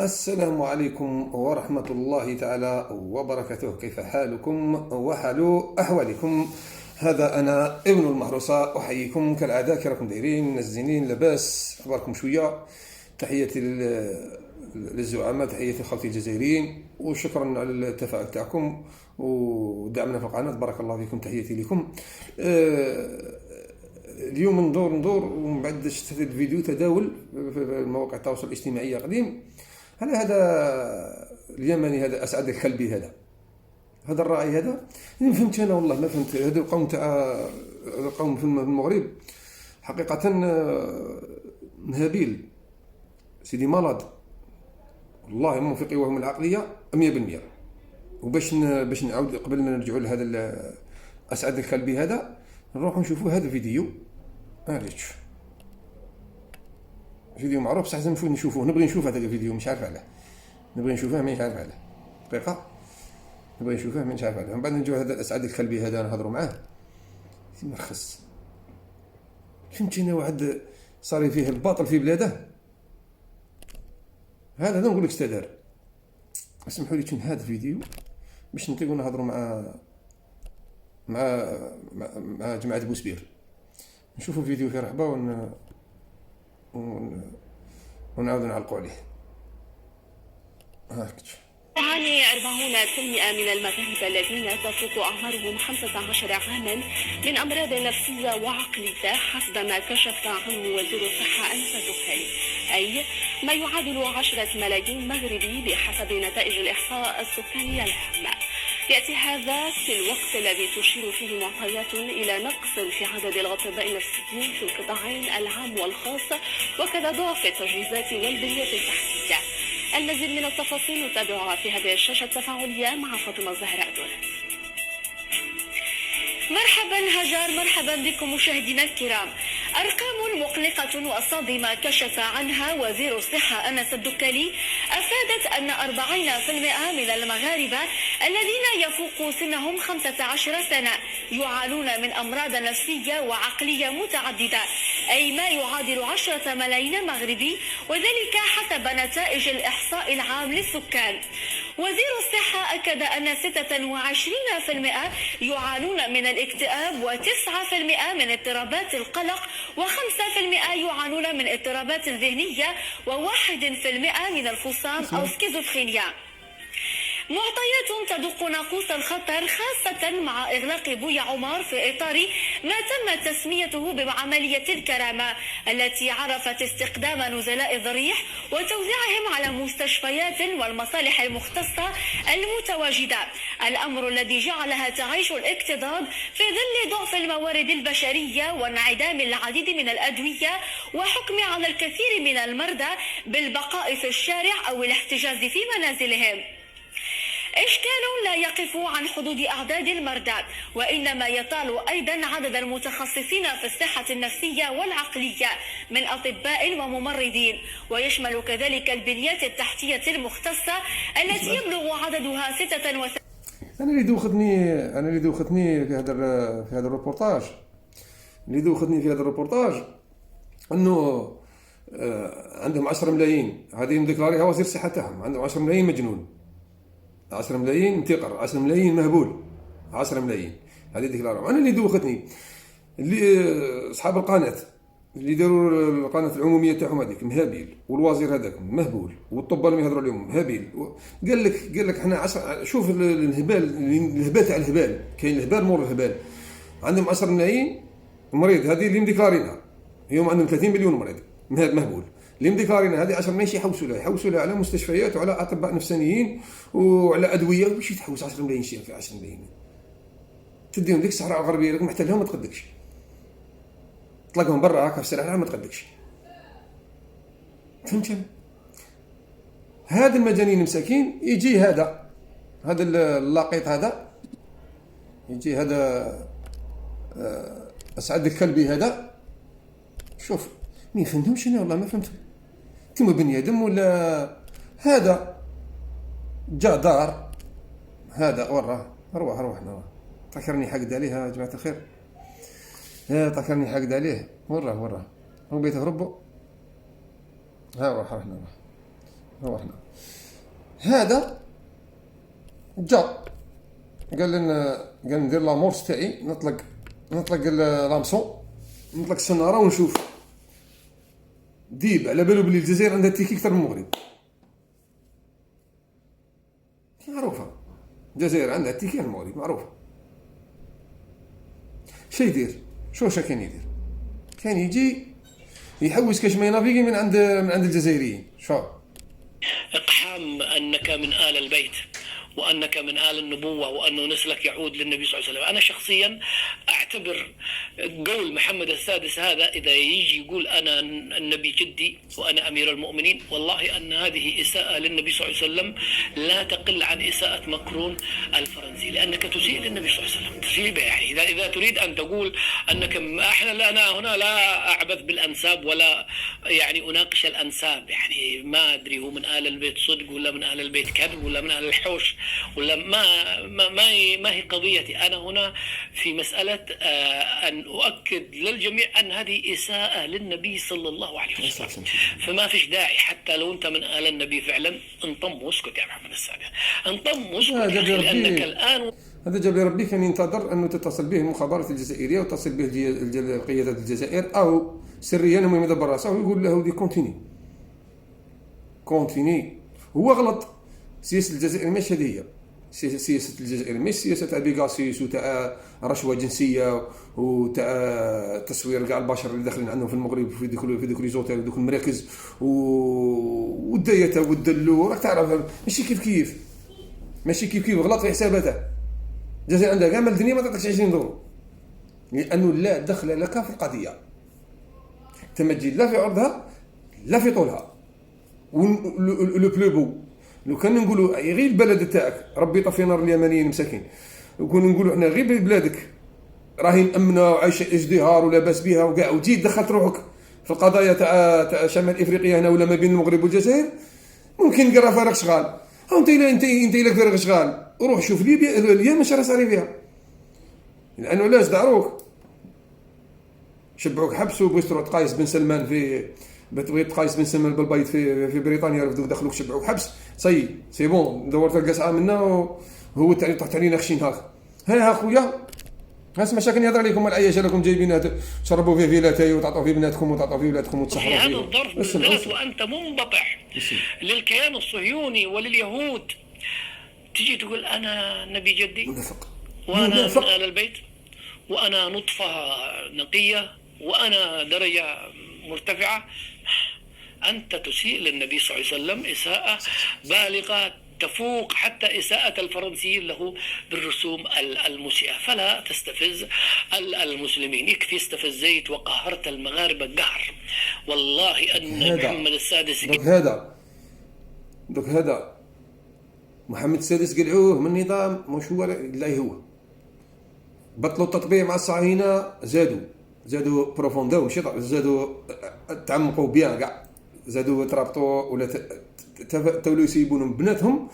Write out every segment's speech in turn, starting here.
السلام عليكم ورحمة الله تعالى وبركاته. كيف حالكم وحال أحوالكم؟ هذا أنا ابن المحروسة، أحييكم كالعادة. كي راكم دايرين؟ منزلين؟ لاباس؟ أخباركم شوية؟ تحياتي للزعماء، تحياتي لخوتي الجزائريين، وشكرا على التفاعل تاعكم ودعمنا في القناة. بارك الله فيكم، تحياتي لكم. اليوم ندور ومن بعد شفت هذا الفيديو تداول في مواقع التواصل الاجتماعي قديم على هذا اليمني، هذا أسعد الكلبي، هذا الراعي. هذا ما فهمت أنا، والله ما فهمت. هذا القوم تاع القوم في المغرب حقيقة هابيل سيدي مرض، والله هم في قواهم العقلية 100%. باش نعاود قبل نرجعوا لهذا أسعد الكلبي هذا، نروحوا نشوفوا هذا الفيديو. معليش، فيديو معروف بصح لازم نشوفوه. نبغي نشوف هذا الفيديو، مش عارف علاه. نبغي نشوفه مانيش عارف علاه. دقيقة، نبغي نشوفه مانيش عارف علاه. من بعد نجيو هذا الأسعد الكلبي هذا نهضروا معاه. مرخص، فهمتينا؟ واحد صار فيه الباطل في بلاده. هذا نقول لك استدار. اسمحوا لي هذا الفيديو باش نطيقوا نهضروا مع جماعة بوسبير. نشوفوا الفيديو في رحبة ونعاودوا نعلقوا عليه. هاكتش. تعاني 40% من المغاربة الذين تفوق أعمارهم 15 عاما من أمراض نفسية وعقلية، حسب ما كشف عنه وزير الصحة أنس الدخاني، أي ما يعادل 10 ملايين مغربي بحسب نتائج الإحصاء السكاني العام. يأتي هذا في الوقت الذي تشير فيه معطيات إلى نقص في عدد الأطباء النفسيين في القطاعين العام والخاص، وكذا ضعف التجهيزات والبنية التحتية. المزيد من التفاصيل نتابعها في هذه الشاشة التفاعلية مع فاطمة الزهراء دون. مرحبا هجار، مرحبا بكم مشاهدينا الكرام. أرقام مقلقة وصادمة كشف عنها وزير الصحة أنس الدكالي أفادت أن 40% من المغاربة الذين يفوق سنهم 15 سنة يعانون من أمراض نفسية وعقلية متعددة، أي ما يعادل 10 ملايين مغربي، وذلك حسب نتائج الإحصاء العام للسكان. وزير الصحة أكد أن 26% يعانون من الاكتئاب، و9% من اضطرابات القلق، و5% يعانون من اضطرابات ذهنية، و1% من الفصام أو سكيزوفرينيا. معطيات تدق ناقوس الخطر، خاصة مع إغلاق بويا عمر في إطار ما تم تسميته بعملية الكرامة، التي عرفت استقدام نزلاء الضريح وتوزيعهم على مستشفيات والمصالح المختصة المتواجدة، الأمر الذي جعلها تعيش الاكتظاظ في ظل ضعف الموارد البشرية وانعدام العديد من الأدوية، وحكم على الكثير من المرضى بالبقاء في الشارع أو الاحتجاز في منازلهم. إشكال لا يقف عن حدود أعداد المرضى، وإنما يطال أيضا عدد المتخصصين في الصحة النفسية والعقلية من أطباء وممرضين، ويشمل كذلك البنيات التحتية المختصة التي يبلغ عددها 36. أنا اللي دوختني في هذا الروبورتاج، أنه عندهم 10 ملايين. هذه مديكلاريها وزير الصحة تاعهم. عندهم 10 ملايين مجنون، 10 ملايين انتقر، 10 ملايين مهبول، 10 ملايين. هذه ديكلارهم. انا اللي دوختني اللي اصحاب القناه اللي داروا القناه العموميه تاعهم هذيك مهابيل، والوزير هذاك مهبول، والطبال اللي يهضروا عليهم مهابيل. قال لك احنا شوف الهبال تاع الهبال. كاين الهبال مور الهبال. عندهم 10 ملايين مريض، هذه اللي مديكلارينها. اليوم عندهم 30 مليون مريض مهبول. اللي مديكلارينا هذه 10 ملايين يحوسوا لها على مستشفيات وعلى اطباء نفسانيين وعلى ادويه. واش تحوس 10 ملايين شيء في 10 ملايين؟ تديهم ديك الصحراء الغربيه لك محتلهم ما تقدكش، تطلقهم برا هكا في الشارع ما تقدكش. فهمت؟ هذا المجانين مساكين يجي هذا اللقيط هذا، يجي هذا اسعد الكلبي هذا. شوف مين فهمتهمش انا، والله ما فهمتهم. انتم بني ادم ولا هذا جا دار هذا وراه؟ روح تذكرني حقد عليه يا جماعه الخير. تذكرني حقد عليه. وراه هو بيته ربو. روح هو احنا هذا جا قال لنا، قال ندير لامورس تاعي، نطلق لامسون، نطلق السناره ونشوف ديب على بالو بلي الجزائر عندها تيكي اكثر من المغرب. معروفه الجزائر عندها تيكي من المغرب معروفه. شا يدير؟ شا كان يدير؟ كان يجي يحوس كاش ما ينافيقي من عند الجزائريين. شو اقحام انك من آل البيت وأنك من آل النبوة وأنه نسلك يعود للنبي صلى الله عليه وسلم. أنا شخصيا أعتبر قول محمد السادس هذا إذا يجي يقول أنا النبي جدي وأنا أمير المؤمنين، والله أن هذه إساءة للنبي صلى الله عليه وسلم لا تقل عن إساءة ماكرون الفرنسي، لأنك تسيء للنبي صلى الله عليه وسلم. تسيء يعني إذا تريد أن تقول أنك احنا لا، أنا هنا لا أعبث بالأنساب ولا يعني أناقش الأنساب، يعني ما أدري هو من آل البيت صدق ولا من آل البيت كذب ولا من آل الحوش ولا ما هي قضيتي. أنا هنا في مسألة أن أؤكد للجميع أن هذه إساءة للنبي صلى الله عليه وسلم، فما فيش داعي حتى لو أنت من آل النبي فعلا انطم واسكت يا محمد السادس، انطم واسكت، لأنك الآن هذا جاب لي ربي كان ينتظر أنه تتصل به المخابرات الجزائرية وتصل به قيادة الجزائر أو سريا هم يدبر راسه ويقول له دي كونتيني. هو غلط. سياسة الجزائر ماشي هذه هي سياسة الجزائر، مش سياسة تاع بيغاسيس وتاع رشوة جنسية وتاع تصوير كاع البشر اللي داخلين عندهم في المغرب في دوك لي زوتيل ودوك المراكز والديتا والدلو، راك تعرف ماشي كيف غلط في حساباته. الجزائر عندها كاع مال الدنيا ما تعطيكش 20 دور، لأنه لا دخل لك في القضية. تما تجي لا في عرضها لا في طولها. لو بلوبو لو كان نقولوا غير البلد تاعك ربي يطفي نار اليمنيين مساكين، وكون نقولوا احنا غير بلادك راهي مأمنة وعايشة ازدهار ولاباس بها وكاع، وتجي دخلت روحك في القضايا تاع شمال افريقيا هنا ولا ما بين المغرب والجزائر، ممكن نقرا فارغ شغال. انت لك فارغ شغال وروح شوف ليبيا اليمن شرا صاري فيها، لانه علاش دعروك شبعوك حبسوا بوسترو قايس بن سلمان بغيت قايس بن سلمان بالبيض في بريطانيا، رفدوك دخلوك شبعوك حبس سي بون دورت القسعه منا وهو تاع طحت علينا خشين ها خويا اسمع شاكن يهضر عليكم العياش لكم جايبين تشربوا فيه فيلاتاي وتعطوا في بناتكم وتعطوا في ولادكم وتصحروا في هذا الظرف بالذات وانت منبطح للكيان الصهيوني ولليهود، تجي تقول انا نبي جدي وانا من آل البيت وانا نطفه نقيه وانا درجه مرتفعه. أنت تسيء للنبي صلى الله عليه وسلم إساءة بالغة تفوق حتى إساءة الفرنسيين له بالرسوم المسيئة. فلا تستفز المسلمين، يكفي استفزيت وقهرت المغاربة قهر. والله أن محمد السادس دوك هذا محمد السادس قلعوه من نظام مش هو لا هو بطلوا التطبيع مع الصهاينة، زادوا بروفوندو ماشي زادوا تعمقوا بيان كاع، زادوا ترابطوا ولا تولوا يسيبونهم بناتهم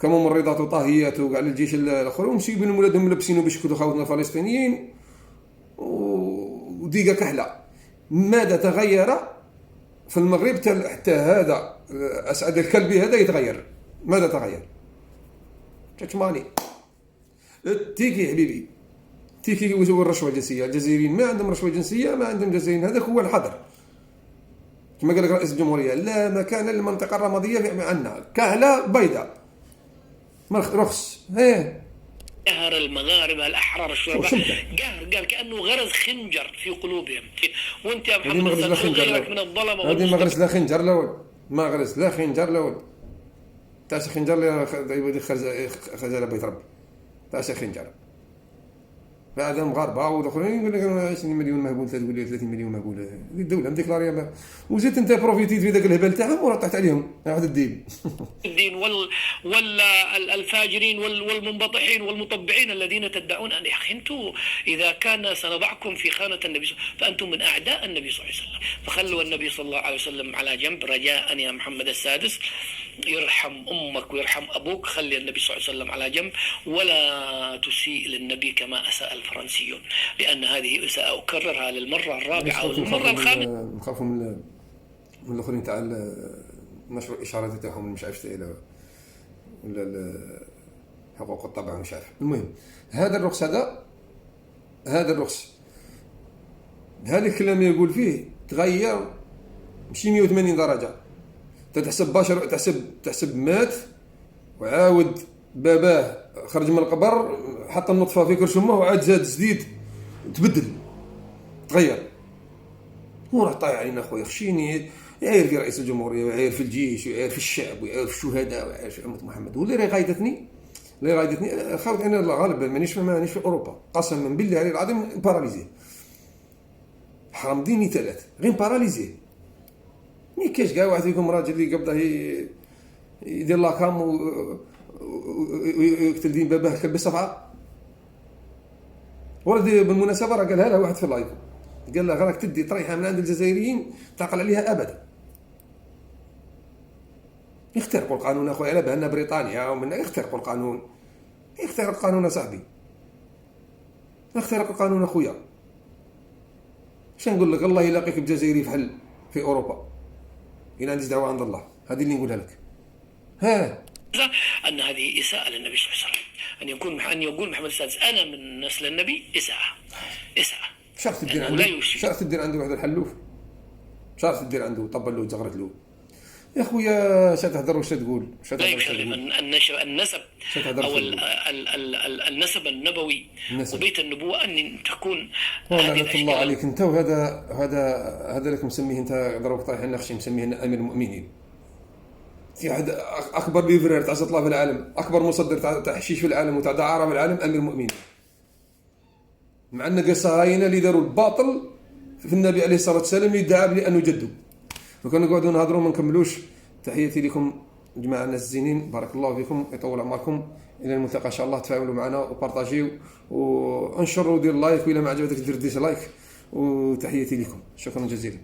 كممرضات وطاهيات وكاع للجيش الاخر، ومسيبين ولادهم ملبسينه باش يكونوا خواتنا الفلسطينيين وديقه كحله. ماذا تغير في المغرب حتى هذا اسعد الكلبي هذا يتغير؟ ماذا تغير؟ تشماني تيكي حبيبي تيكي والرشوه الجنسيه. الجزائريين ما عندهم رشوه جنسيه، ما عندهم جزائريين، هذاك هو الحظر. كما قال لك رئيس الجمهوريه لا مكان للمنطقه الرماديه عندنا كهله بيضاء رخص. قهر المغاربه الاحرار الشرطه قال كانه غرز خنجر في قلوبهم. وانت يا محمد غيرك من الظلمه هذه ما غرس لا خنجر لا ما غرس لا خنجر لا تاع خنجر اللي خرج بيت ربي تاع خنجر. بعد المغاربه والاخرين يقول لك 20 مليون مهبول، تقول لي 30 مليون مهبول. الدوله مديكلاريه وزيت انت بروفيتيت في ذاك الهبل تاعهم وراه طحت عليهم واحد الدين والفاجرين والمنبطحين والمطبعين الذين تدعون ان يا اخي انتم اذا كان سنضعكم في خانه النبي فانتم من اعداء النبي صلى الله عليه وسلم. فخلوا النبي صلى الله عليه وسلم على جنب رجاء يا محمد السادس، يرحم امك ويرحم ابوك، خلي النبي صلى الله عليه وسلم على جنب ولا تسيء للنبي كما اساء الفرنسيون، لان هذه اساءه اكررها للمره الرابعه او المره الخامسه. نخافوا من الاخرين تاع نشر الاشارات تاعهم مش عارف ولا حقوق الطبع مش عارف. المهم هذا الرخص هذا الكلام يقول فيه تغير مشي 180 درجة. تحسب بشر، تحسب مات وعاود باباه خرج من القبر، حط النطفة في كرش امه وعاد زاد جديد، تبدل تغير. هو راه طايح علينا خويا، خشيني يعير في رئيس الجمهورية ويعير في الجيش ويعير في الشعب ويعير في الشهداء ويعير في أمة محمد. واللي راهي غايدتني خاوت انا الله غالب مانيش في اوروبا، قسما بالله علي العظيم باراليزي، حرام ديني ثلاث غير باراليزي. مي كاش كاع واحد فيكم راجل اللي قبضه يدير لاكام ويقتل دين باباه كلب الصفعه. ولد بالمناسبه راه قالها له واحد في اللايف، قال له راك تدي طريحه من عند الجزائريين تعقل عليها ابدا. يخترقوا القانون اخويا، على بالنا بريطانيا ومن يخترقوا القانون، يخترق القانون صاحبي، يخترق القانون اخويا. اش نقول لك، الله يلاقيك بجزائري فحل في اوروبا، إن عندي دعوه عند الله، هذه اللي نقولها لك. أن هذه إساءة للنبي صلى الله عليه وسلم، أن يقول محمد السادس أنا من نسل النبي، إساءة. شرط تدير عنده واحد الحلوف، شرط تدير عنده طبل له زغرت له. يا خويا شا تهضر وش تقول؟ لا يشرف النسب أو النسب النبوي وبيت النبوة أن تكون لعنة الله عليك أنت. وهذا لك مسميه أنت ضرب طايح النخشي، مسميه أمير المؤمنين. في واحد أكبر ليفرير تاع سطلة في العالم، أكبر مصدر تاع حشيش في العالم وتاع دعارة في العالم، أمير المؤمنين. مع أن الصهاينة اللي داروا الباطل في النبي عليه الصلاة والسلام اللي ادعى بأنه جده. وكانوا نقعدوا نهضروا ما نكملوش. تحياتي لكم جماعة الناس الزينين، بارك الله فيكم، يطول عمركم، الى الملتقى ان شاء الله. تفاعلوا معنا وبارطاجيو وانشروا ودير لايك، وإلا ما عجبتك دير ديسلايك. وتحياتي لكم، شكرا جزيلا.